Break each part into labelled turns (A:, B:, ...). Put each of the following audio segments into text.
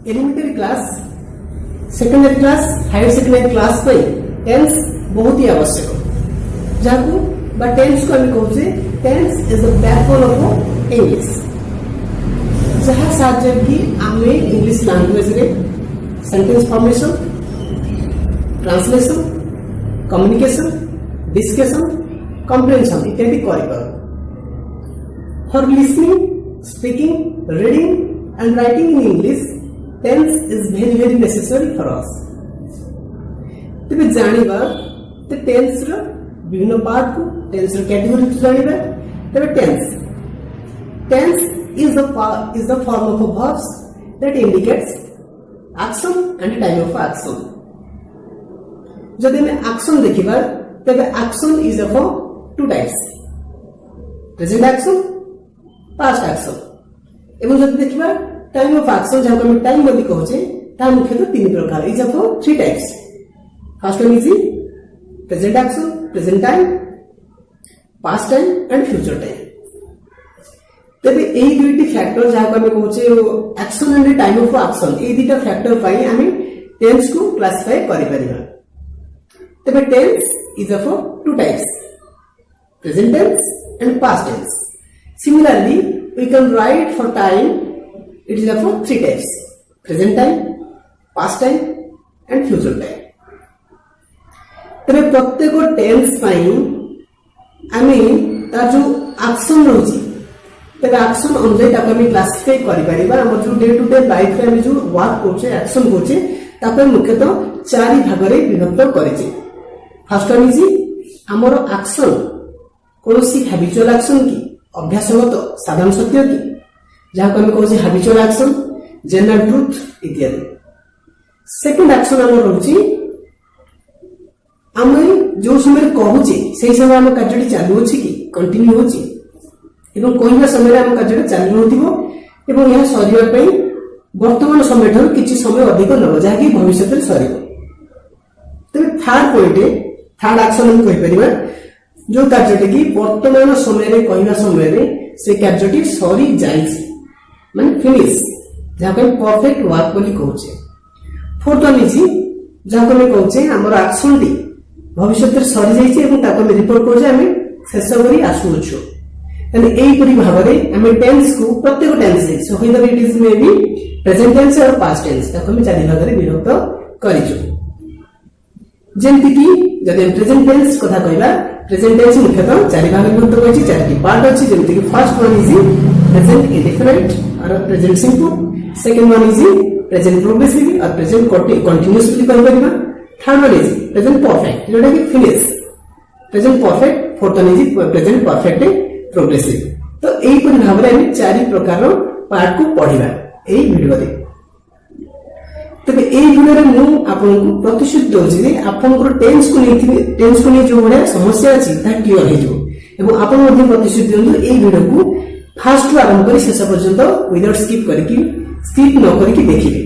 A: Elementary class secondary class higher secondary class पे tense बहुत ही आवश्यक जहां बा टेंस को हम कहूचे tense is the backbone of English जहां साहाଯ୍य की आमे इंग्लिश लैंग्वेज रे sentence formation translation communication discussion comprehension इत्यादि करि पार for listening speaking reading and writing in English tense is very necessary for us तबे जानिबा ते टेंस रो विभिन्न पार्ट को टेंस रो कैटेगरी को जानिबा तबे tense is the form of a verbs that indicates action and time of action जदि में action देखिबा तबे action is of two types present action past action एवं जब देखिबा टाइम ऑफ एक्शन जहां हम टाइम बोली कहउचे ता मुख्यतः तीन प्रकार is of three types first one is present action present time past time and future time तबे एई दुईटी फैक्टर जहां हम कहउचे action and time of action एई दुईटा फैक्टर पाई हम टेंस को क्लासिफाई करि परिबा तबे tense is of two types present tense and past tense similarly we can write for time it is of three types present time past time and future time तबे प्रत्येक tense पाई आमे तार जो action रहउची तबे action अनुसार ताको हम classify करि परिबा हम जो डे टू डे लाइफ रे हम जो वर्क करछे एक्शन करछे ताको मुख्यतः चारि भाग रे विभक्त करिছে फर्स्ट वन इज हमर एक्शन कोनोसी हैबिचुअल एक्शन की अभ्यासगत साधारण सत्य की जहां को हम कहउची हैबिचुअल एक्शन जनरल ट्रुथ इत्यादि सेकंड एक्शन हमर रहउची हम जो समय कहउची सेही समय हम कार्यटी चालू अछि कि कंटिन्यू होछि एवं कोइना समय हम कार्यटी चालू होतिबो एवं यह सरिया पई वर्तमान समय ठर किछि समय अधिक नब जाकी भविष्य रे सरिबो तबे थर्ड पॉइंट थर्ड एक्शन हम कहि परिबा जो कार्यटी की वर्तमान समय रे कहना समय रे से कार्यटी सरी जाइछि माने फिनिश जहां पे परफेक्ट वर्क बोली कहउचे फोर्थ वन इज जहां को कहउचे हमर एक्शन टी भविष्य रे सरी जाइछि एवं ताको हम रिपोर्ट करजे हम शेष करी आसुछु एंड एई परि भाबरे हम टेंस को प्रत्येक टेंस रे so whether it is may be present tense और पास्ट टेंस ताको हम चारि भाग रे विभक्त करिछु जेंति की जदि प्रेजेंट टेंस कथा कहला प्रेजेंट टेंस मुख्यतः चारि भाग विभक्त होछि चारिटी पार्ट अछि जेंति कि first one is present indefinite और present simple second one is present progressive और प्रेजेंट कंटीन्यूअस भी कहि परिबा third one is present perfect जोटा कि finish present perfect fourth one is present perfect progressive तो एई परि भाबरे हम चारि प्रकार पार्ट को पढिबा एई वीडियो रे तबे एई वीडियो रे मु आपनको प्रतिश्रुति दोछि जे आपनकर टेंस को नै जो बडा समस्या अछि ता क्लियर हे जो एवं आपन मध्ये प्रतिश्रुति दियौ एई वीडियो को फास्ट टू आरंभ करी शेष पर्यंत विदाउट स्किप न करिकि देखिबे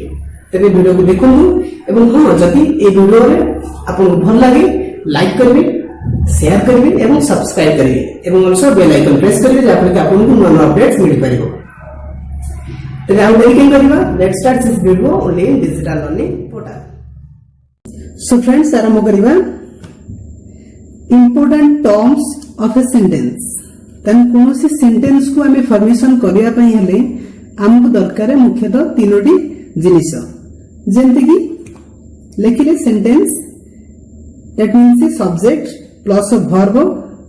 A: तबे वीडियो को देखंतु एवं हां जदि एई वीडियो रे आपनको भल लागे लाइक करबे शेयर करबे एवं सब्सक्राइब करबे एवं ऑल्सो बेल आइकन प्रेस करबे जे आपनको नया अपडेट्स मिल परिबो तबे हम देरी करिबा let's start this video only in digital learning portal so friends आरंभ करिबा important terms of a sentence तन कोनोसी सेंटेंस को हमें फॉर्मेशन करिया पई हले हमको दरकार मुख्यतः तीनोटी जिनिस जेंति कि लेखिले sentence that means a subject plus a verb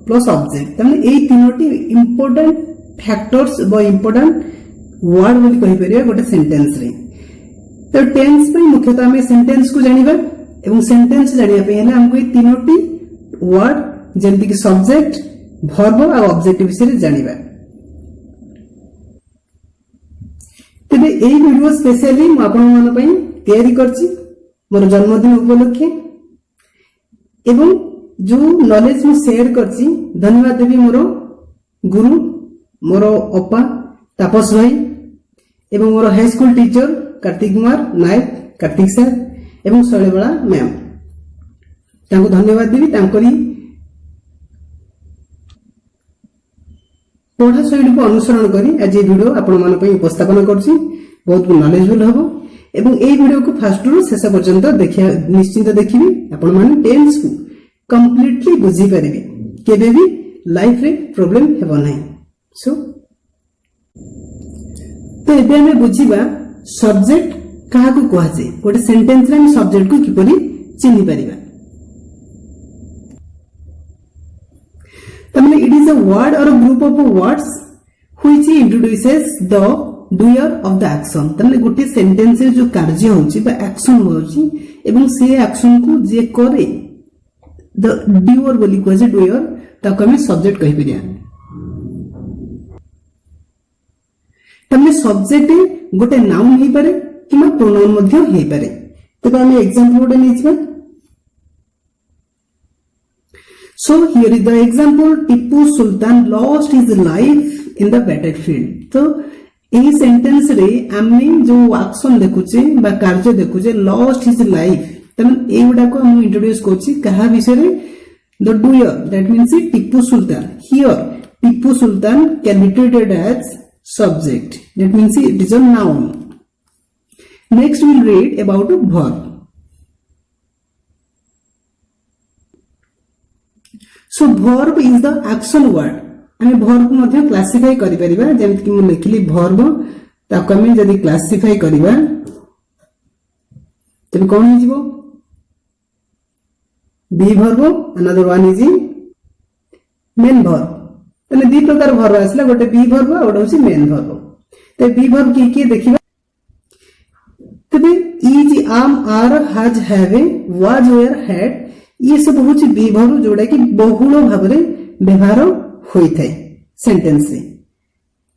A: plus object तने एई तीनोटी इंपोर्टेंट फैक्टर्स व इंपोर्टेंट वर्ड बोली कहि परिया गोटे सेंटेंस रे तो टेंस पे मुख्यतः हमें सेंटेंस को जानिबा एवं सेंटेंस जानिया पे हले हमको ए तीनोटी वर्ड जेंति कि सब्जेक्ट वर्ब और ऑब्जेक्ट विषय जानिबा तबे एई वीडियो स्पेशली म आपन मन पई तयारी करछि मोर जन्मदिन उपलक्षे एवं जो नॉलेज में शेयर करछि धन्यवाद देबी मोर गुरु मोर अपा तापस भाई एवं मोर high school teacher Kartik Kumar Nayak Kartik sir एवं शैलबाला मैम तांको धन्यवाद देबी तांकरी पढ़ा शैली को अनुसरण करी आज वीडियो आपण मन पई उपस्थापन करछि बहुत नॉलेजफुल हबो एवं ए वीडियो को फास्ट रु शेष पर्यंत देखिया निश्चिंत देखिबी आपण माने टेंस को कंप्लीटली बुझी परिबे केबे भी लाइफ रे प्रॉब्लम हेबो नाही। सो तो एबे हमें बुझीबा सब्जेक्ट कहा को कहा जाय गोटे सेंटेंस रे हम सब्जेक्ट को किपरि चिन्हि परिबा। तमने इट इज अ वर्ड और a group of words which introduces the doer of the action. तमने गोटे सेंटेंस रे जो कार्य होची बा एक्शन होची एवं से एक्शन को जे करे द डूयर बोली कह जे डूयर ताको हम सब्जेक्ट कहि परिया। तमने सब्जेक्ट गोटे नाउन हे पारे किमा प्रोनाउन मध्ये हे पारे। तबे हम एग्जांपल गोटे निछबा। So here is the example, Tipu Sultan lost his life in the battlefield। तो यही सेंटेंस रे आमे जो एक्शन देखुचे बा कार्य देखुचे lost his life तमन एगुडा को हम इंट्रोड्यूस करछि कहा विषय रे the doer that means Tipu Sultan। Here Tipu Sultan can be treated as subject that means it is a noun। Next we will read about a verb। So verb is the action word। हमें verb को मध्य classify करि परिबा जेमति कि मु लिखली verb ताको हम जदी classify करिबा तबे कोन हो जिवो be verb another one is main verb। तने दी प्रकार verb आसला गोटे be verb और होछि main verb। ते be verb की देखिबा तबे is am are has have was were had ये सब होछि बी वर्ब जोड़ा कि बहुल भाव में व्यवहार होई थाए सेंटेंस रे।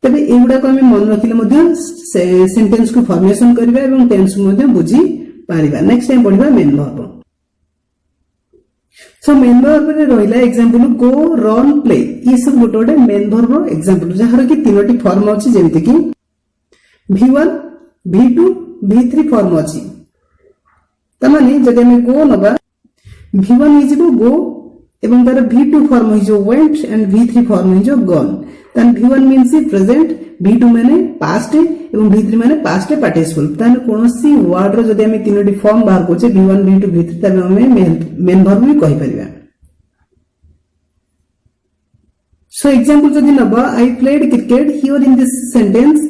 A: तबे एगुडा को हम मन रखिले मध्य सेंटेंस को फॉर्मेशन करबा एवं टेंस मध्य बुझी पारिबा। नेक्स्ट टाइम पढिबा main verb. So main verb रे रहिला एग्जांपल गो रन प्ले ये सब गोटे गोटे मेन वर्ब एग्जांपल जहार कि तीनोटी फॉर्म अछि जेमति कि v1 v2 v3 फॉर्म अछि। तमाने जदि हम गो नबा v1 is go एवं तार v2 फॉर्म है जो went and v3 फॉर्म है जो gone। तन v1 means present v2 माने past एवं v3 माने past participle। तन कोनोसी वर्ड रो जदि हम तीनोटी फॉर्म बाहर कोचे v1 v2 v3 तबे हम मेन वर्ब भी कहि परिबा। सो एग्जांपल जदि नबा I played cricket here in this sentence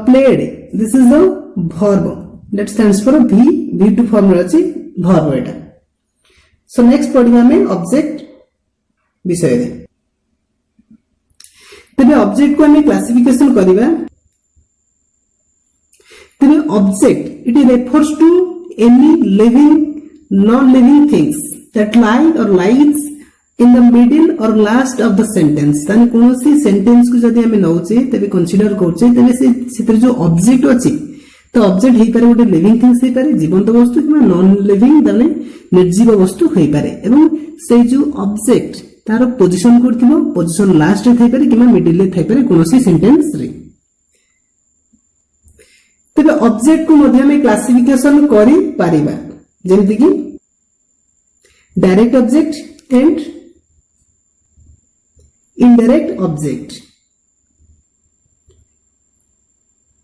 A: played this is the verb that stands for v2 form अछि verb एटा। सो नेक्स्ट पढ़िबा में ऑब्जेक्ट विषय रे। तबे ऑब्जेक्ट को हम क्लासिफिकेशन करिबा। तबे object it refers to any living non living things that lie or lies in the middle or last of the sentence. ताने कोनोसी सेंटेंस को जदि हम नउचे तबे कंसीडर करचे तबे से जो ऑब्जेक्ट अछि तो ऑब्जेक्ट हे पारे गोटे लिविंग थिंग्स हे पारे जीवंत वस्तु किबा नॉन लिविंग ताने निर्जीव वस्तु होई पारे एवं से जो ऑब्जेक्ट तार पोजीशन कोड थिबो पोजीशन लास्ट रे थाई पारे किबा मिडिल रे थाई पारे कोनोसी सेंटेंस रे। तबे ऑब्जेक्ट को मध्य में क्लासिफिकेशन करि पारिबा जेमति कि direct object and indirect object.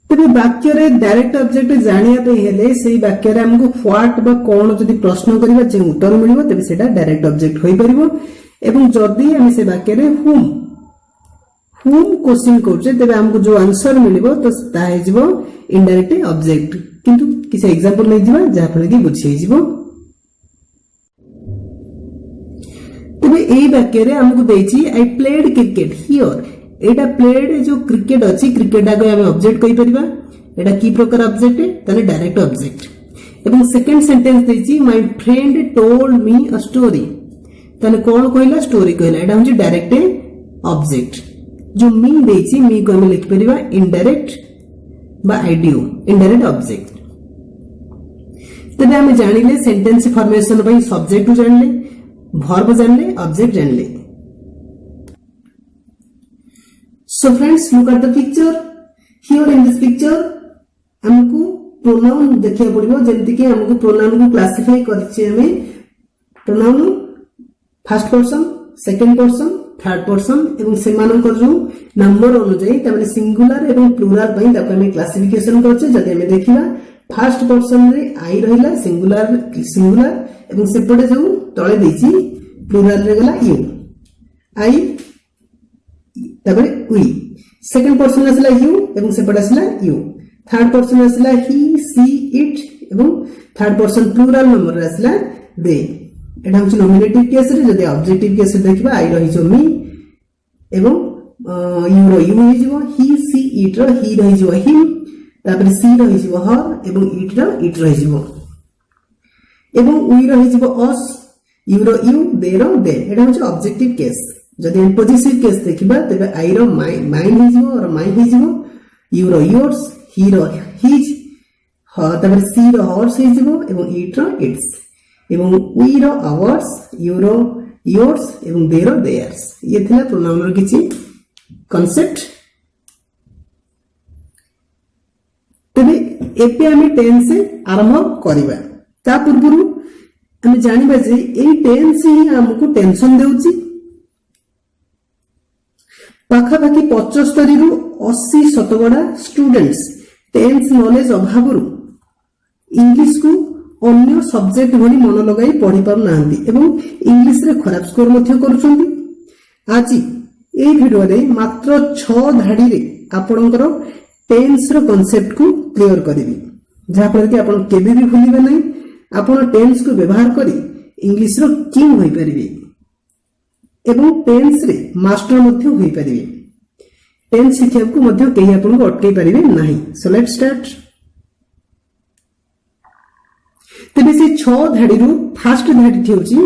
A: तबे वाक्य रे डायरेक्ट ऑब्जेक्ट जानिया पे हेले सेही वाक्य रे हमको व्हाट बा कोन जदि प्रश्न करिबा जे उत्तर मिलिबो तबे सेटा डायरेक्ट ऑब्जेक्ट होई परिबो एवं जदि हम से वाक्य रे whom क्वेश्चन करछे तबे हमको जो आंसर मिलिबो तो ता हे जिवो इनडायरेक्ट ऑब्जेक्ट। किंतु किसे एग्जांपल नै दिबा जा फले कि बुझी जिवो। तबे एई वाक्य रे हमको देछि I played cricket here Etah played जो क्रिकेट अछि क्रिकेट आगे हम ऑब्जेक्ट कहि परिबा। एटा की प्रकार ऑब्जेक्ट है ताले डायरेक्ट ऑब्जेक्ट। एवं सेकंड सेंटेंस देछि my friend told me a story ताले कोन कहला स्टोरी कहला एटा होछि डायरेक्ट ऑब्जेक्ट। जो मी देछि मी को हम लिख परिबा इनडायरेक्ट बा आईडीओ इनडायरेक्ट ऑब्जेक्ट। तबे हम जानिले सेंटेंस फॉर्मेशन पई सब्जेक्ट जानले वर्ब जानले ऑब्जेक्ट जानले। So friends, look at the picture. Here in this picture, हमको pronoun देखिया पड़िबो जेंति कि हमको pronoun को क्लासिफाई करछि हमें pronoun first person second person third person एवं सेमानकर जो नंबर अनुसार तमने सिंगुलर एवं प्लुराल पई ताको हम क्लासिफिकेशन करछे जदि हम देखिबा फास्ट पर्सन रे आई रहिला सिंगुलर एवं सेपटे जो तळे देछि प्लुराल रे गला यू आई तबे वी सेकंड पर्सन आसला यू एवं सेपटे आसला यू थर्ड पर्सन आसला ही सी इट एवं थर्ड पर्सन प्लुराल नंबर आसला दे एटा होछि नॉमिनेटिव केस रे जदि ऑब्जेक्टिव केस रे देखिबा आई रहि जो मी एवं यू रो यू हि जिवो ही सी इट रो ही रहि जिवो हिम तापर सी रहि जिवो हर एवं इट रहि जिवो एवं वी रहि जिवो us you row you they रो दे एटा होछि ऑब्जेक्टिव केस जदि पॉजिटिव केस देखिबा तबे आई रो माइन हि जिवो और माइन हि जिवो यू रो योर्स ही रो हिज तापर सी रो हर्स हि जिवो एवं इट रो इट्स एवं वी रो आवर्स यू रो योर्स एवं दे रो देयर्स ये थिला प्रोनाउन रो किछि कॉन्सेप्ट तबे एपे आमे टेंस से आरंभ करिबा ता पूर्वरु आमे जानिबा जे एई टेंस ही हमकु टेंशन देउची पाखापाखि 75 रु 80 शतकड़ा स्टूडेंट्स टेंस नॉलेज अभावरु इंग्लिश को अन्य सब्जेक्ट भली मन लगाई पढ़ी पार नांदी एवं इंग्लिश रे खराब स्कोर मध्य करूछंती आज ए वीडियो रे मात्र 6 धाडी रे आपनकर टेंस रो कांसेप्ट को क्लियर करिवि जहा पर कि आपन केबे भी भूलिबे नै आपन टेंस को व्यवहार करी इंग्लिश रो किंग होई परिबे एवं टेंस रे मास्टर मध्य होई परिबे टेंस शिक्षा को मध्य केही आपन को अटकै परिबे नाही सो लेट्स स्टार्ट तबे से 6 धाडी रु फर्स्ट धाडी थिउची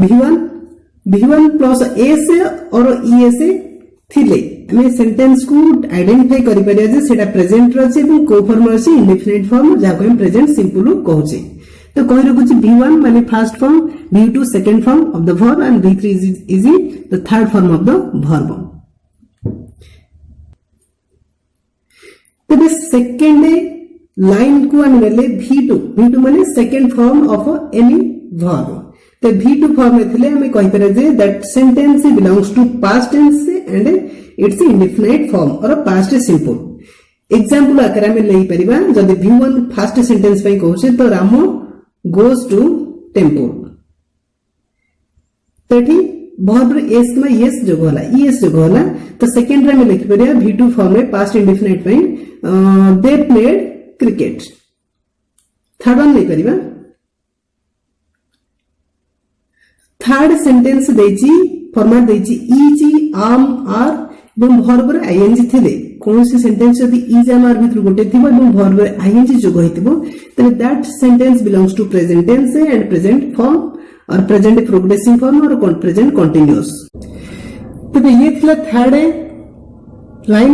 A: V1 प्लस एस और ईएस थिले हमें सेंटेंस को आइडेंटिफाई करि परिया जे सेटा प्रेजेंट रहछि एवं को फॉर्म रहछि इंडेफिनिट फॉर्म जाको हम प्रेजेंट सिंपल कहउछि तो कहि रखुछि V1 माने first form V2 second form of the verb and V3 is the third form of the verb तबे सेकंड लाइन को हम लेले V2 माने second form of any verb तो V2 फॉर्म में थिले हमें कहि परे जे that sentence belongs to past tense and its indefinite form और पास्ट सिंपल एग्जांपल आकर हमें लेई परिबा जदि V1 फर्स्ट सेंटेंस पई कहउछे तो रामो गोस टू टेंपल तठी वर्ब रे एस में यस जो होला ईएस जो होला तो सेकंड रे में लिखि परिया V2 फॉर्म में पास्ट इंडेफिनिट पई they played cricket third one लेई परिबा थर्ड सेंटेंस देछि फॉर्मेट देछि इज आम आर एवं वर्ब रे आईएनजी थिले कोन से सेंटेंस यदि इज आम आर भितर गोटे थिबो एवं वर्ब रे आईएनजी जोग होइतिबो तबे that sentence belongs to present tense and present form or present progressive form or present continuous तबे ये थिला third line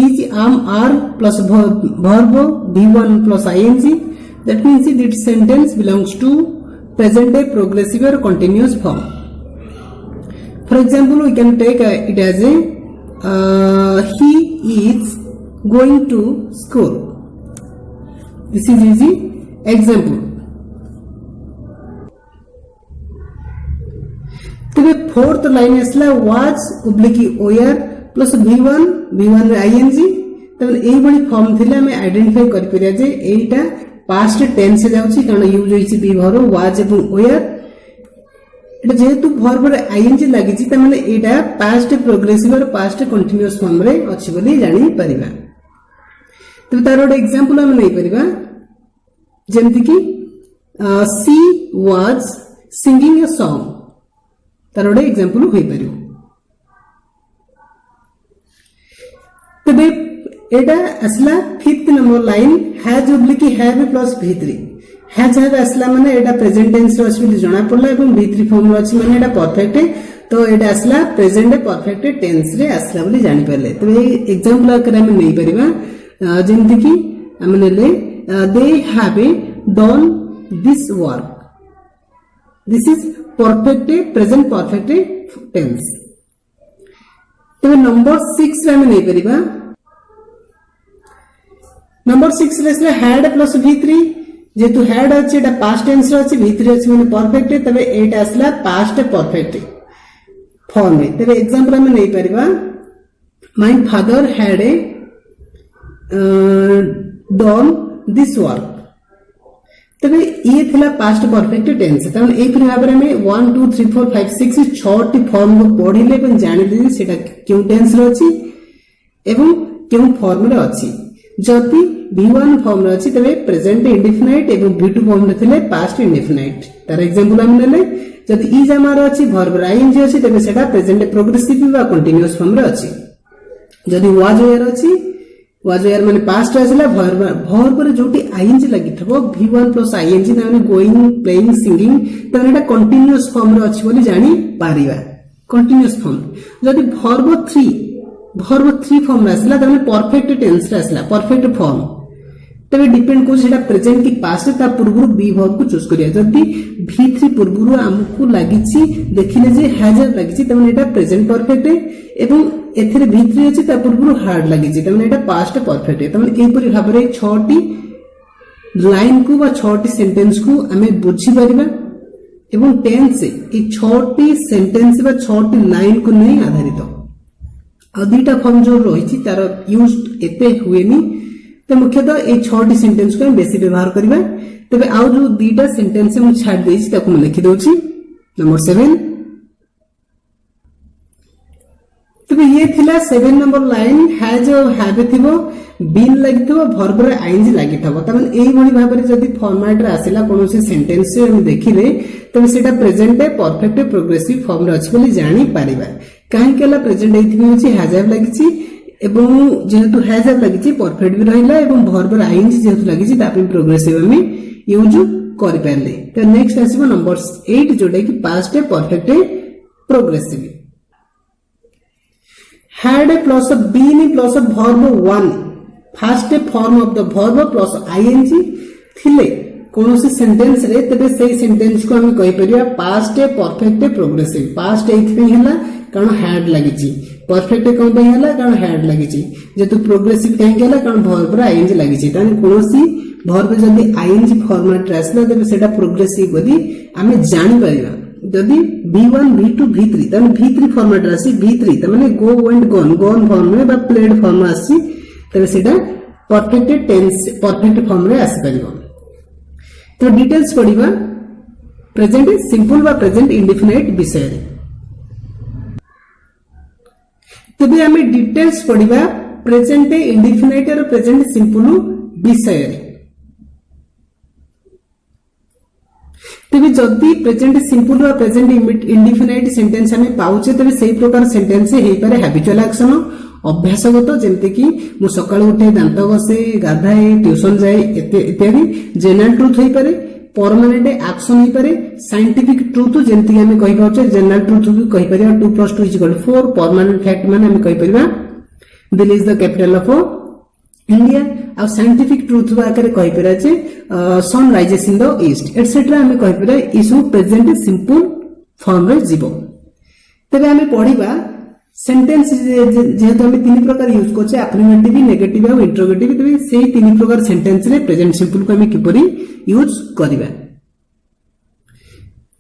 A: is am are plus verb V1 plus ING that means that sentence belongs to present day progressive or continuous form. For example, we can take it as a he is going to school. This is easy example. तबे fourth line असला was oblique where plus V1 रे ing तबे एई बडी form थिले हमें identify करि परिया जे एटा past tense से जाउची कारण यूज होईची बी वर्ब वाज एवं वेयर एटा जेहेतु वर्ब रे आईएनजी लागिची त माने एटा पास्ट प्रोग्रेसिव और पास्ट कंटीन्यूअस फॉर्म रे अछि बोली जानि परिबा तो तार एक एग्जांपल हम नै परिबा जेमति कि she was singing a song तार एक एग्जांपल होई परियो तबे एटा असला fifth number line has oblique have plus V3 has have असला माने एटा प्रेजेंट टेंस रो अछि जणा पड़ला एवं V3 फॉर्म रो अछि माने एटा परफेक्ट तो एटा असला प्रेजेंट परफेक्ट टेंस रे असला बोली जानि परले तो ए एग्जांपल आकर हम नै परिबा जेंति कि हम नेले they have done this work this is perfect present perfect tense तो नंबर 6 रे हम नै परिबा नंबर 6 रे हैड प्लस V3 जेतु हैड अछि एटा पास्ट टेंस रो अछि V3 अछि माने परफेक्ट तबे एटा असला पास्ट परफेक्ट फॉर्म में तबे एग्जांपल हम नै परिबा my father had a done this work तबे ये थिला पास्ट परफेक्ट टेंस तमन ए परि भाबरे में 1 2 3 4 5 6 6टी फॉर्म को पढिले पण जानि सेटा क्यों टेंस रो अछि एवं क्यों फॉर्म रे अछि जति V1 फॉर्म रे अछि तबे प्रेजेंट इंडेफिनाइट एवं V2 फॉर्म रे थिले पास्ट इंडेफिनाइट तार एग्जांपल हम लेले जति ई जमा रे अछि वर्ब आईएनजी अछि तबे सेटा प्रेजेंट प्रोग्रेसिव बा कंटीन्यूअस फॉर्म रे अछि जति वाज वेयर अछि वाज वेयर माने पास्ट आसला वर्ब रे जोटी आईएनजी लागि थबो V1 प्लस आईएनजी माने गोइंग प्लेइंग सिंगिंग तबे एटा कंटीन्यूअस फॉर्म रे अछि बोली जानि पारिबा कंटीन्यूअस फॉर्म जति वर्ब 3 फॉर्म रे आसला तबे परफेक्ट टेंस रे आसला परफेक्ट फॉर्म तबे डिपेंड को सेटा प्रेजेंट की पास्ट ता पूर्व बी वर्ब को चूज करिया जति V3 पूर्व हमकु लागिछि देखिले जे हैज लागिछि तबे एटा प्रेजेंट परफेक्ट एवं एथिरे V3 अछि ता पूर्व हार्ड लागिछि तबे एटा पास्ट परफेक्ट तबे ए परि भाबरे 6टी लाइन को बा 6टी सेंटेंस को हमें बुझी परिबा एवं टेंस ए 6टी सेंटेंस बा 6टी लाइन को नै आधारित आ दुईटा फॉर्म जो रहिछि तार यूज एते हुएनी तो मुख्यतः ए 6टी सेंटेंस को हम बेसी व्यवहार करिबा तबे आउ जो दुईटा सेंटेंस हम छाड़ देछि ताको हम लिखि दोछि नंबर 7 तबे ये थिला 7 नंबर लाइन हैज और हैव थिबो बीन लागिथबो वर्ब रे आईएनजी लागिथबो तबे एई भली भाबरे जदी फॉर्मेट रे आसिला कोनोसी सेंटेंस से हम देखिले तबे सेटा प्रेजेंट परफेक्ट प्रोग्रेसिव फॉर्म रे अछि बोली जानि पारिबा काहे केला प्रेजेंट एथिबे होछि हैज हैव लागिछि एवं जेहेतु हैज हैव लागिछि परफेक्ट भी रहिला एवं वर्ब रे आईएनजी जेहेतु लागिछि तापे प्रोग्रेसिव हम यूज करि पारले तो नेक्स्ट आसीबो नंबर 8 जोडे कि past perfect progressive had plus been plus verb 1 first form of the verb plus ing थिले कोनोसी सेंटेंस रे तबे सेई सेंटेंस को हम कहि परिया पास्ट परफेक्ट प्रोग्रेसिव पास्ट एथ पे हला कारण हैड लागिची परफेक्ट कोन पे हला कारण हैड लागिची जेतु प्रोग्रेसिव कहि गेला कारण वर्ब रे आईएनजी लागिची तान कोनोसी वर्ब जदी आईएनजी फॉर्मेट रे आसला तबे सेटा प्रोग्रेसिव बोली हमें जानि परिबा जदि V1 V2 V3 तने V3 फॉर्मेट रासी V3 तने गो एंड गॉन फॉर्म में बा प्लेड फॉर्म आसी तबे सेटा परफेक्ट टेंस परफेक्ट फॉर्म रे आसी परिबो तो डिटेल्स पढिबा प्रेजेंट सिंपल बा प्रेजेंट इंडेफिनाइट विषय रे तबे हमें डिटेल्स पढिबा प्रेजेंट इंडेफिनाइट और प्रेजेंट सिंपल विषय रे तबे जदि प्रेजेंट सिंपल और प्रेजेंट इंडेफिनाइट सेंटेंस हमें पाउचे तबे सेही प्रकार सेंटेंस हे पारे हैबिचुअल एक्शन अभ्यासगत जेमते कि मु सकाळ उठे दांत घसे गाधाए ट्यूशन जाए इत्यादि जनरल ट्रुथ हे पारे परमानेंट एक्शन हे पारे साइंटिफिक ट्रुथ जेमते कि हमें कहि पाउचे जनरल ट्रुथ भी कहि परिया 2 + 2 = 4 परमानेंट फैक्ट माने हमें कहि परिया Delhi is the capital of India आ साइंटिफिक ट्रुथ आकर कहि परिया जे sun rises in the east etcetera हमें कहि परिया इस प्रेजेंट सिंपल फॉर्म रे जीवो तबे हमें पढिबा सेंटेंस जेहेतु हमें तीन प्रकार यूज करछे अफर्मेटिव नेगेटिव और इंटरोगेटिव तबे सेही तीन प्रकार सेंटेंस रे प्रेजेंट सिंपल को हमें किपरि यूज करबा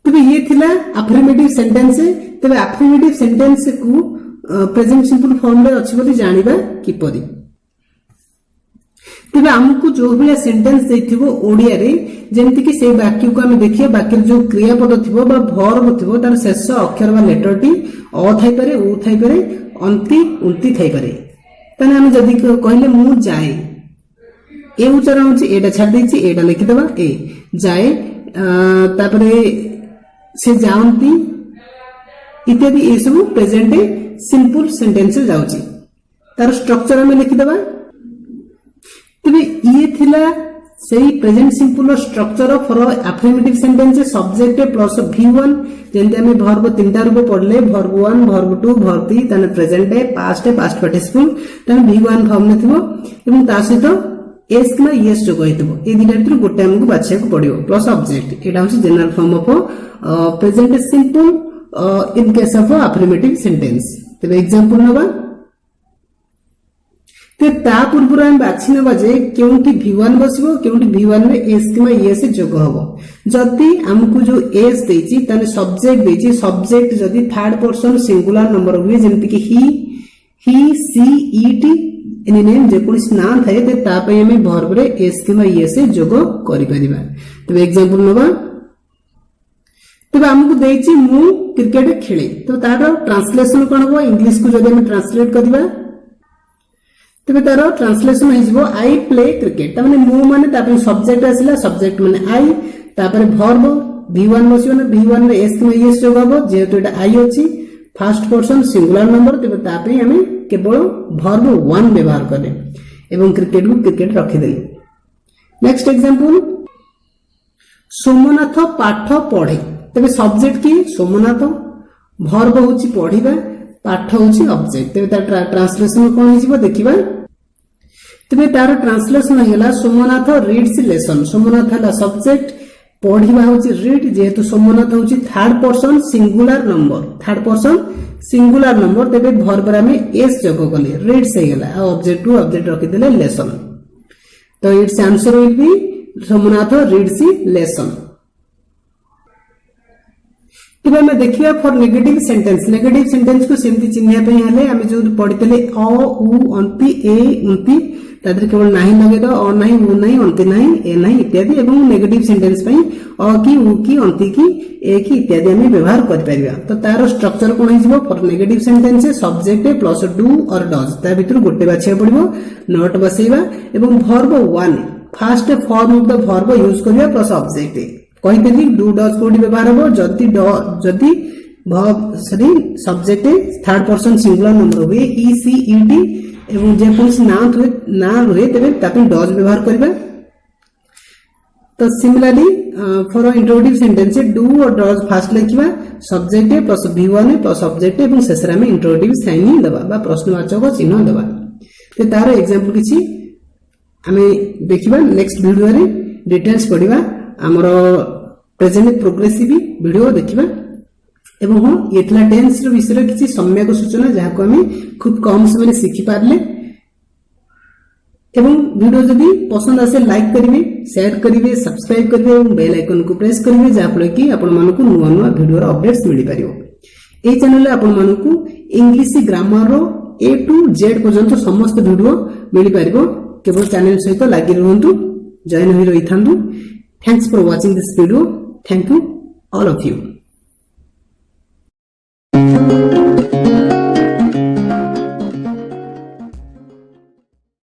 A: तबे ये थिला अफर्मेटिव सेंटेंस तबे अफर्मेटिव सेंटेंस को प्रेजेंट सिंपल फॉर्म रे अछि बोली जानिबा किपरि तबे हमकु जो भी सेंटेंस देथिबो ओडिया रे जेंति कि से वाक्य को हम देखिए वाक्य जो क्रियापद थिबो बा वर्ब थिबो तार शेष अक्षर बा लेटर टी अ थाई पारे उ थाई पारे अंति उंति थाई पारे तने हम जदी कहले मु जाए ए उच्चारण होची एटा छाड़ देछि एटा लिखि देबा ए जाए तापरे से जाउंती इत्यादि ए सब प्रेजेंट सिंपल सेंटेंस जाउची तार स्ट्रक्चर हम लिखि देबा तबे ये थिला सेही present simple structure for affirmative sentence subject plus V1 जेंते हमें वर्ब तीनटा रूप पढले वर्ब 1 वर्ब 2 वर्ब 3 तने प्रेजेंट है पास्ट पार्टिसिपल तने V1 फॉर्म ने थिबो एवं ता सहित एस किना यस जो कहितबो ए दिटा भितर गोटे हमकु बाछिया को पड़ियो प्लस ऑब्जेक्ट एटा होची general form of present simple in case of affirmative sentence तबे एग्जांपल नबा ते ता पूर्व हम बाछि नबा जे केउंटी V1 बसिबो केउंटी V1 रे एस किमा यस जोग हबो जति हमकु जो एस देछि तने सब्जेक्ट देछि सब्जेक्ट जति थर्ड पर्सन सिंगुलर नंबर हुए जेंति कि ही सी इट एनी नेम जेकोसी ना थाए ते ता पई हमें वर्ब रे एस किबा एस जोग करि परिबा। तबे एग्जांपल नबा तबे हमकु देछि मु क्रिकेट खेले तो तार ट्रांसलेशन कोन हो इंग्लिश को जदि हम ट्रांसलेट करबा तबे तार ट्रांसलेशन हो जबो आई प्ले क्रिकेट त माने मु माने ता पे सब्जेक्ट आसिला सब्जेक्ट माने आई तापर वर्ब v1 बसियो ना v1 रे एस किबा एस जोग हो जेहेतु एटा आई अछि फर्स्ट पर्सन सिंगुलर नंबर तबे ता पे हमें केवल वर्ब 1 व्यवहार करें एवं क्रिकेट को क्रिकेट रखि देले। नेक्स्ट एग्जांपल सोमनाथ पाठ पढ़े तबे सब्जेक्ट की सोमनाथ वर्ब होची पढ़िबा पाठ होची ऑब्जेक्ट तबे तार ट्रांसलेशन कोन हिजिबो देखिबा तबे तार ट्रांसलेशन हैला सोमनाथ रीड्स लेसन सोमनाथ हला सब्जेक्ट पढ़िबा होची रीड जेहेतु सोमनाथ होची third person singular number third person singular number तबे वर्ब रे में एस जोग कले रीड्स हैला ऑब्जेक्ट टू ऑब्जेक्ट रखि देले लेसन तो it's answer will be Somnath reads lesson. तबे मैं देखिया फॉर नेगेटिव सेंटेंस को सेमती चिन्हिया पे हले हम जो पढितले अ उ अंति ए उंति तादर केवल नाही लगे दो अ नाही उ नाही अंति नाही ए नाही इत्यादि एवं नेगेटिव सेंटेंस पई अ की उ की अंति की ए की इत्यादि हम व्यवहार कर परिबा। तो तार स्ट्रक्चर कोन हिजबो for negative sentence subject plus do और डज ता भीतर गोटे बाछिया पड़िबो नोट बसेइबा एवं verb 1 first form of the verb use करिया प्लस ऑब्जेक्ट कहि देली डू डज कोडी व्यवहार हो जदी sorry subject third person singular number हुए ई सी ई डी एवं जे कोनसी ना रहे तबे तापे डज व्यवहार करबा। तो similarly for introductive sentence do और डज फास्ट लिखिबा subject plus v1 plus object एवं शेषरा में इंट्रोडक्टिव साइन देबा बा प्रश्नवाचक चिन्ह देबा। तो तार एग्जांपल किछि हमें देखिबा नेक्स्ट वीडियो रे डिटेल्स पढिबा हमर प्रेजेंट प्रोग्रेसिव वीडियो देखिबा एवं हाँ एथला टेंस रो विषय किछि सम्यक सूचना जहा को हमें खूब कम समय सीखि पारले एवं वीडियो जदि पसंद आसे लाइक करिवे शेयर करिवे सब्सक्राइब करिवे एवं बेल आइकन को प्रेस करिवे जा फल कि आपण मानकु नुवा नुवा वीडियो रो अपडेट्स मिलि पारियो। ए चैनल रे आपण मानकु इंग्लिश ग्रामर रो ए टू जेड पर्यंत समस्त वीडियो मिलि पारिबो केवल चैनल सहित लागि रहंतु जॉइन होई रहिथांतु। Thanks for watching this video. Thank you all of you।